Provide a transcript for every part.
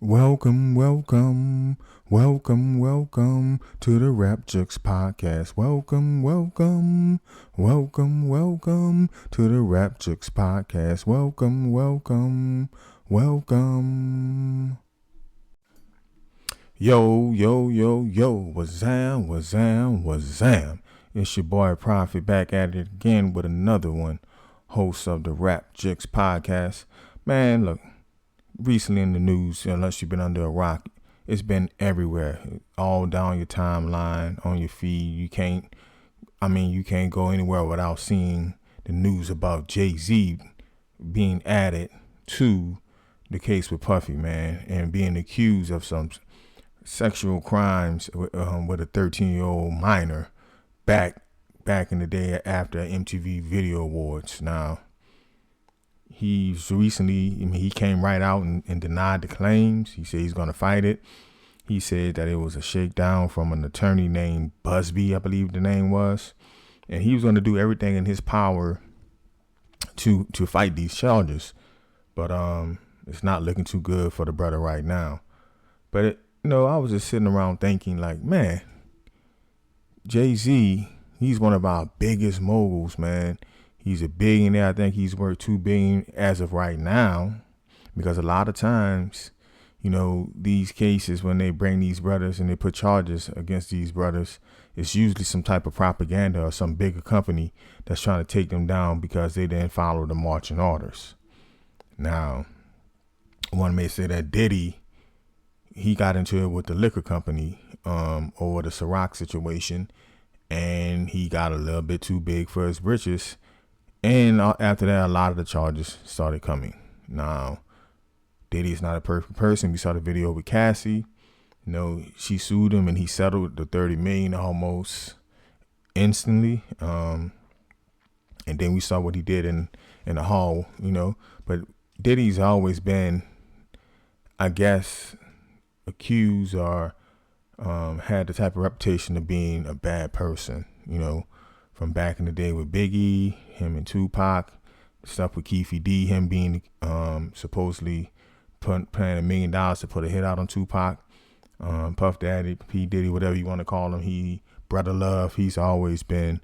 Welcome, welcome, welcome, welcome to the Rap Jux podcast. Welcome, welcome, welcome, welcome to the Rap Jux podcast. Welcome, welcome, welcome. Yo, yo, yo, yo, wazam, wazam, wazam. It's your boy Prophet back at it again with another one, host of the Rap Jux podcast. Man, look. Recently in the news, unless you've been under a rock, it's been everywhere, all down your timeline, on your feed. You can't go anywhere without seeing the news about Jay-Z being added to the case with Puffy, man, and being accused of some sexual crimes with a 13-year-old minor back in the day after MTV Video Awards. Now, he came right out and denied the claims. He said he's going to fight it. He said that it was a shakedown from an attorney named Busby, I believe the name was. And he was going to do everything in his power to fight these charges. But it's not looking too good for the brother right now. But, I was just sitting around thinking like, man, Jay-Z, he's one of our biggest moguls, man. He's a billionaire. I think he's worth $2 billion as of right now, because a lot of times, these cases, when they bring these brothers and they put charges against these brothers, it's usually some type of propaganda or some bigger company that's trying to take them down because they didn't follow the marching orders. Now, one may say that Diddy, he got into it with the liquor company over the Ciroc situation, and he got a little bit too big for his britches. And after that, a lot of the charges started coming. Now, Diddy is not a perfect person. We saw the video with Cassie. She sued him and he settled the $30 million almost instantly. And then we saw what he did in the hall, But Diddy's always been, I guess, accused or had the type of reputation of being a bad person, from back in the day with Biggie, him and Tupac, stuff with Keefy D, him being supposedly paying $1 million to put a hit out on Tupac, Puff Daddy, P. Diddy, whatever you want to call him, Brother Love, he's always been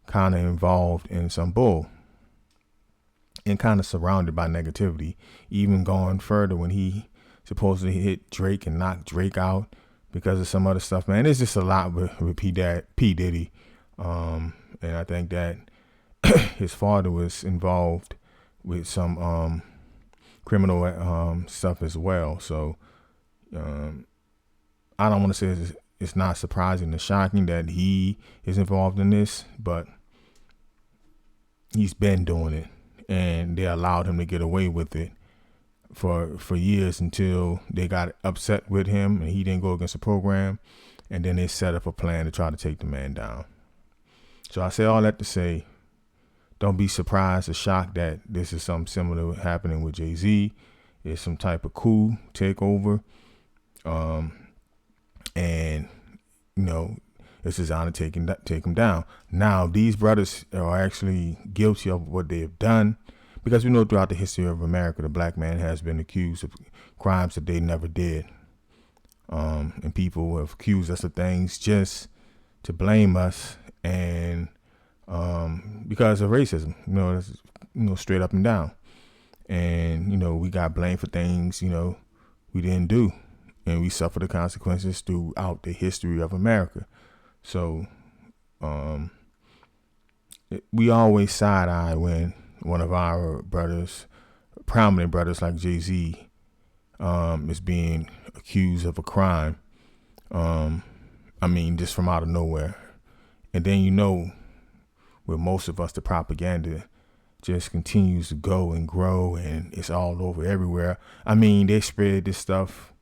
kind of involved in some bull and kind of surrounded by negativity, even going further when he supposedly hit Drake and knocked Drake out because of some other stuff, man. It's just a lot with P. Diddy. And I think that his father was involved with some criminal stuff as well. So I don't want to say it's not surprising or shocking that he is involved in this, but he's been doing it, and they allowed him to get away with it for years until they got upset with him and he didn't go against the program, and then they set up a plan to try to take the man down. So I say all that to say, don't be surprised or shocked that this is something similar happening with Jay-Z. It's some type of coup takeover. And, it's designed to take him down. Now, these brothers are actually guilty of what they have done, because we know throughout the history of America, the black man has been accused of crimes that they never did. And people have accused us of things just to blame us, and because of racism, straight up and down. And, we got blamed for things, we didn't do. And we suffer the consequences throughout the history of America. So we always side-eye when one of our brothers, prominent brothers like Jay-Z, is being accused of a crime. Just from out of nowhere. And then, with most of us, the propaganda just continues to go and grow, and it's all over everywhere. They spread this stuff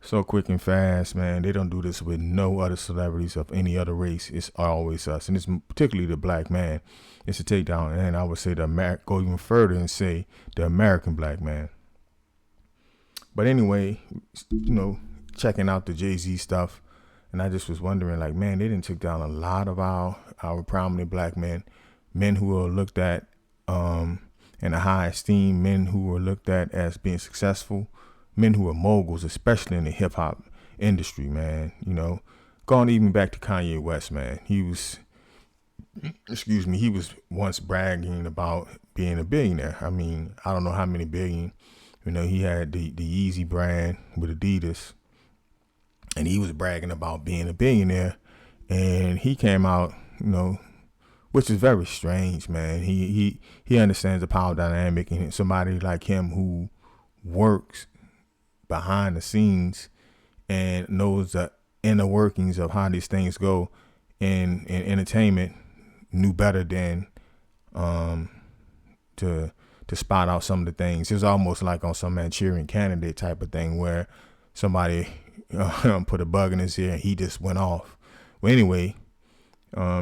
so quick and fast, man. They don't do this with no other celebrities of any other race. It's always us, and it's particularly the black man. It's a takedown, and I would say go even further and say the American black man. But anyway, checking out the Jay-Z stuff, and I just was wondering, like, man, they didn't took down a lot of our prominent black men who are looked at in a high esteem, men who were looked at as being successful, men who are moguls, especially in the hip hop industry, man. You know, going even back to Kanye West, man. He was once bragging about being a billionaire. I mean, I don't know how many billion. You know, he had the Yeezy brand with Adidas, and he was bragging about being a billionaire. And he came out, you know, which is very strange, man. He understands the power dynamic, and somebody like him who works behind the scenes and knows the inner workings of how these things go in entertainment knew better than to spot out some of the things. It was almost like on some Manchurian Candidate type of thing where somebody put a bug in his ear and he just went off. Well, anyway,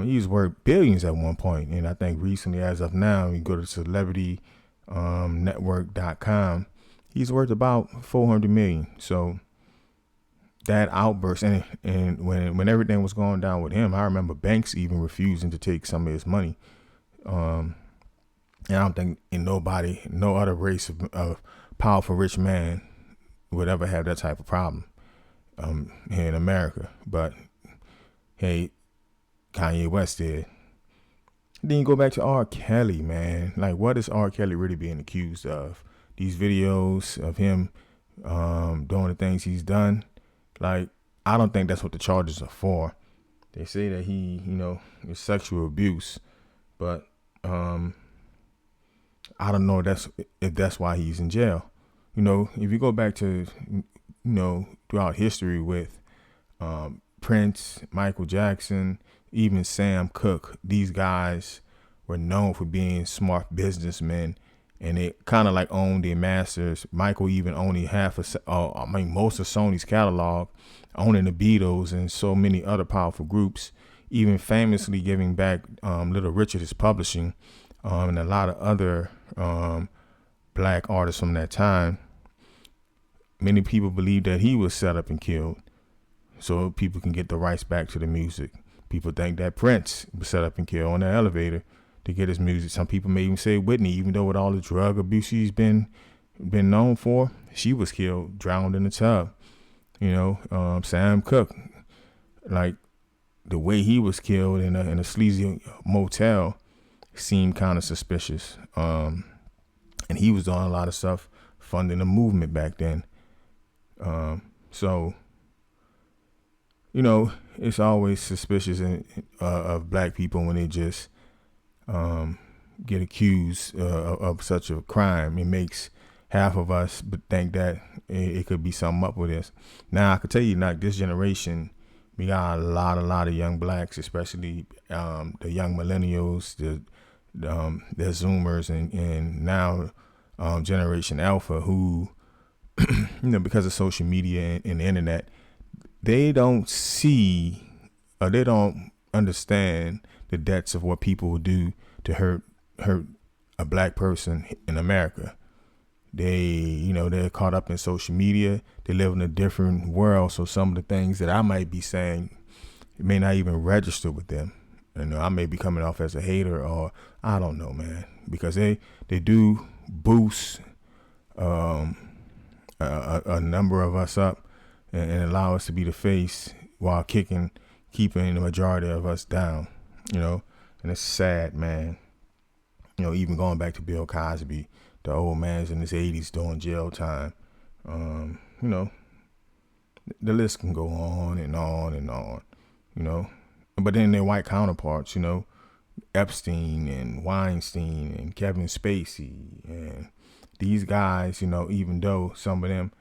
he's worth billions at one point, and I think recently, as of now, you go to celebritynetwork.com, he's worth about 400 million. So that outburst, and when everything was going down with him, I remember banks even refusing to take some of his money. And I don't think no other race of powerful rich man would ever have that type of problem here in America. But hey, Kanye West did. Then you go back to R. Kelly, man. Like, what is R. Kelly really being accused of? These videos of him doing the things he's done. Like, I don't think that's what the charges are for. They say that he, you know, is sexual abuse, but I don't know if that's why he's in jail. You know, if you go back to, you know, throughout history with Prince, Michael Jackson, even Sam Cooke, these guys were known for being smart businessmen, and they kind of like owned their masters. Michael even owning most of Sony's catalog, owning the Beatles and so many other powerful groups, even famously giving back Little Richard his publishing, and a lot of other black artists from that time. Many people believe that he was set up and killed so people can get the rights back to the music. People think that Prince was set up and killed on the elevator to get his music. Some people may even say Whitney, even though with all the drug abuse she's been known for, she was killed, drowned in the tub. You know, Sam Cooke, like the way he was killed in a sleazy motel seemed kind of suspicious. And he was doing a lot of stuff funding the movement back then. So, you know, it's always suspicious of black people when they just get accused of such a crime. It makes half of us think that it could be something up with this. Now, I could tell you, like, this generation, we got a lot of young blacks, especially the young millennials, the Zoomers, and now Generation Alpha, who, you know, because of social media and the internet, they don't see or they don't understand the depths of what people will do to hurt a black person in America. They're caught up in social media. They live in a different world. So some of the things that I might be saying may not even register with them. You know, I may be coming off as a hater, or I don't know, man, because they do boost a number of us up and allow us to be the face while keeping the majority of us down, you know, and it's sad, man. You know, even going back to Bill Cosby, the old man's in his 80s doing jail time. You know, the list can go on and on and on, you know. But then their white counterparts, you know, Epstein and Weinstein and Kevin Spacey, and these guys, you know, even though some of them,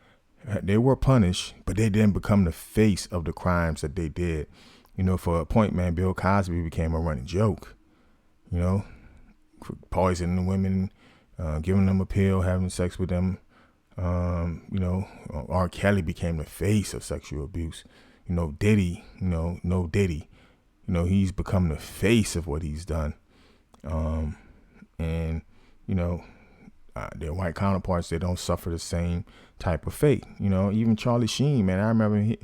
they were punished, but they didn't become the face of the crimes that they did. You know, for a point, man, Bill Cosby became a running joke, you know, poisoning women, giving them a pill, having sex with them. You know, R. Kelly became the face of sexual abuse. You know, Diddy, no Diddy. You know, he's become the face of what he's done. And, you know, their white counterparts, they don't suffer the same type of fate. You know, even Charlie Sheen, man, I remember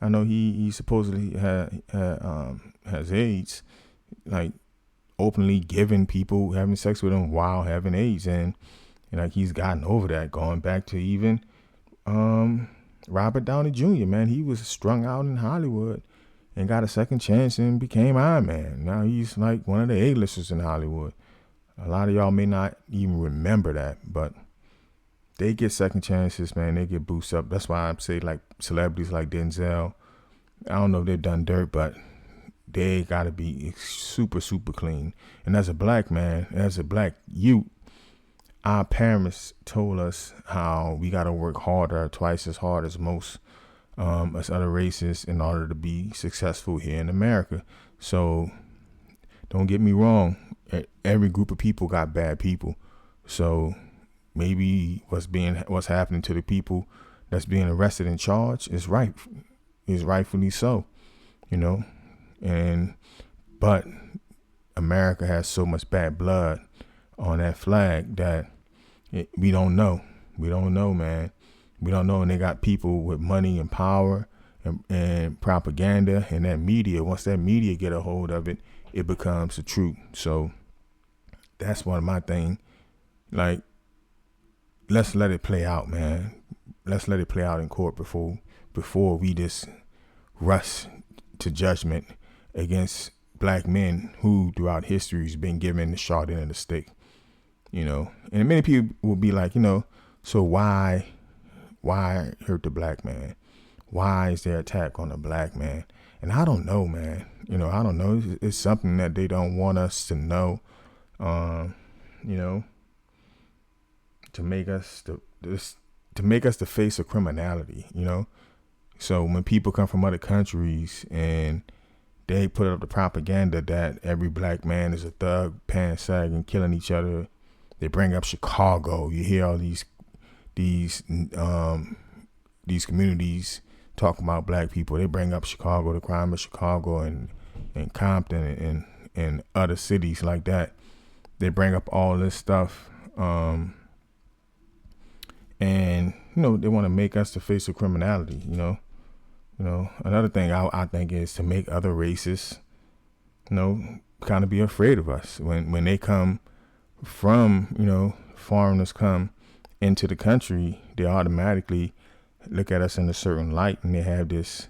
I know he supposedly has AIDS, like openly giving people, having sex with him while having AIDS. And like, he's gotten over that, going back to even um, Robert Downey Jr., man, he was strung out in Hollywood and got a second chance and became Iron Man. Now he's like one of the A-listers in Hollywood. A lot of y'all may not even remember that, but they get second chances, man. They get boosted up. That's why I say like celebrities like Denzel. I don't know if they've done dirt, but they got to be super, super clean. And as a black man, as a black youth, our parents told us how we got to work harder, twice as hard as most as other races in order to be successful here in America. So don't get me wrong. Every group of people got bad people. So maybe what's happening to the people that's being arrested and charged is rightfully so, you know. But America has so much bad blood on that flag that we don't know. We don't know, man. We don't know. And they got people with money and power and propaganda and that media. Once that media get a hold of it, it becomes the truth. So that's one of my things. Like, let's let it play out, man. Let's let it play out in court before we just rush to judgment against black men who throughout history has been given the short end of the stick, you know. And many people will be like, you know, so why hurt the black man? Why is there attack on the black man? And I don't know, man. You know, I don't know. It's something that they don't want us to know, you know, to make us the face of criminality, you know. So when people come from other countries and they put up the propaganda that every black man is a thug, pants sagging, killing each other, they bring up Chicago. You hear all these communities talking about black people. They bring up Chicago, the crime of Chicago, and Compton and other cities like that. They bring up all this stuff, and you know they want to make us the face of criminality. You know. Another thing I think is to make other races, you know, kind of be afraid of us when they come from, you know, foreigners come into the country. They automatically look at us in a certain light, and they have this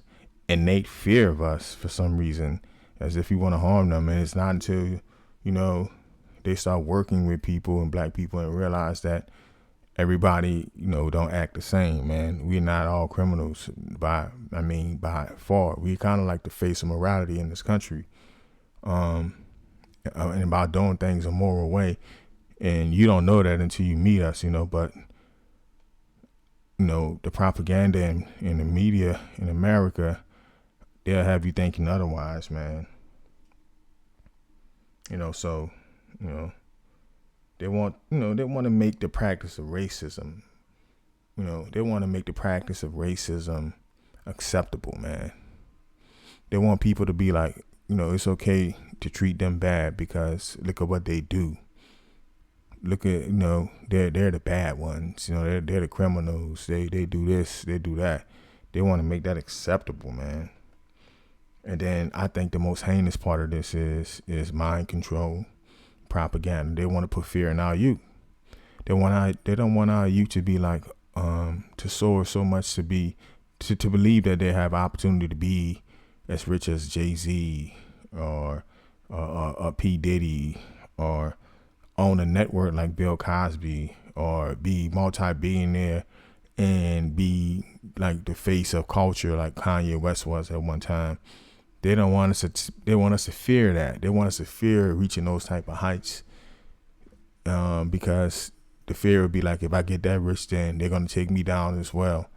innate fear of us for some reason, as if we want to harm them. And it's not until, you know, they start working with people and black people and realize that everybody, you know, don't act the same, man. We're not all criminals by far. We kind of like the face of morality in this country, and about doing things a moral way. And you don't know that until you meet us, you know. But you know, the propaganda and the media in America, they'll have you thinking otherwise, man. You know, so, you know, they want to make the practice of racism, you know, they want to make the practice of racism acceptable, man. They want people to be like, you know, it's okay to treat them bad because look at what they do. Look at, you know, they're the bad ones, you know, they're the criminals. They do this, they do that. They want to make that acceptable, man. And then I think the most heinous part of this is mind control, propaganda. They want to put fear in our youth. They don't want our youth to be like to soar so much to believe that they have opportunity to be as rich as Jay-Z or P. Diddy, or own a network like Bill Cosby, or be multi-billionaire and be like the face of culture like Kanye West was at one time. They don't want us to. They want us to fear that. They want us to fear reaching those type of heights, because the fear would be like, if I get that rich, then they're gonna take me down as well,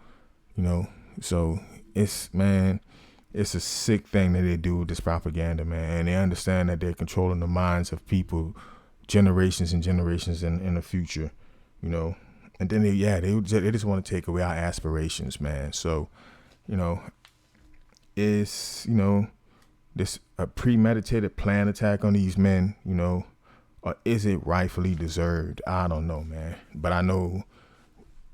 you know. So it's a sick thing that they do with this propaganda, man. And they understand that they're controlling the minds of people, generations and generations in the future, you know. And then they just want to take away our aspirations, man. So, you know, it's, you know, this a premeditated planned attack on these men, you know, or is it rightfully deserved? I don't know, man. But I know,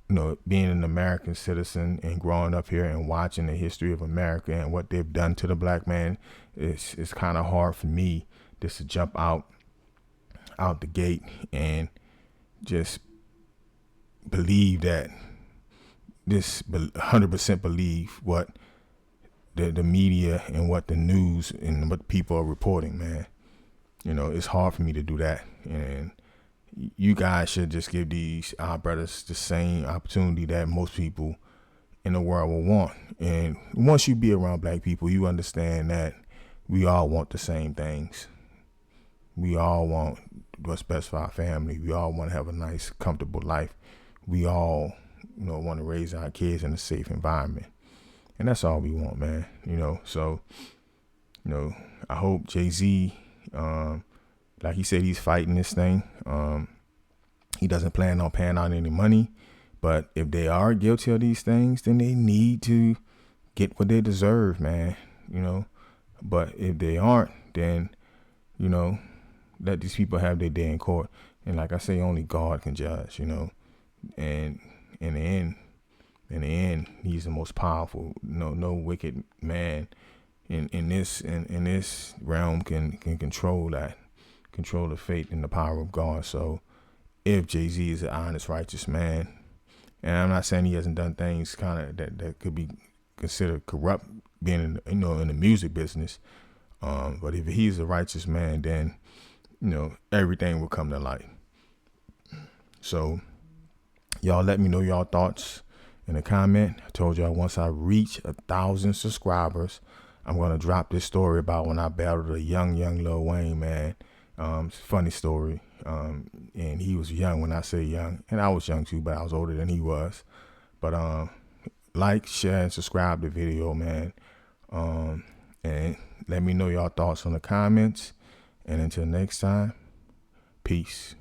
you know, being an American citizen and growing up here and watching the history of America and what they've done to the black man, it's kind of hard for me just to jump out the gate and just believe that this 100% believe what the media and what the news and what people are reporting, man. You know, it's hard for me to do that. And you guys should just give these our brothers the same opportunity that most people in the world will want. And once you be around black people, you understand that we all want the same things. We all want what's best for our family. We all want to have a nice, comfortable life. We all, want to raise our kids in a safe environment. And that's all we want, man. So, I hope Jay-Z, like he said, he's fighting this thing. He doesn't plan on paying out any money. But if they are guilty of these things, then they need to get what they deserve, man. But if they aren't, then, let these people have their day in court. And like I say, only God can judge, And in the end, he's the most powerful. No wicked man in this realm can control the fate and the power of God. So if Jay-Z is an honest, righteous man, and I'm not saying he hasn't done things kind of that could be considered corrupt, being in the music business, but if he's a righteous man, then everything will come to light. So y'all let me know y'all thoughts in a comment. I told y'all once I reach 1,000 subscribers, I'm gonna drop this story about when I battled a young Lil Wayne, man. It's a funny story. And he was young when I say young, and I was young too, but I was older than he was. But like, share, and subscribe to the video, man. And let me know y'all thoughts on the comments. And until next time, peace.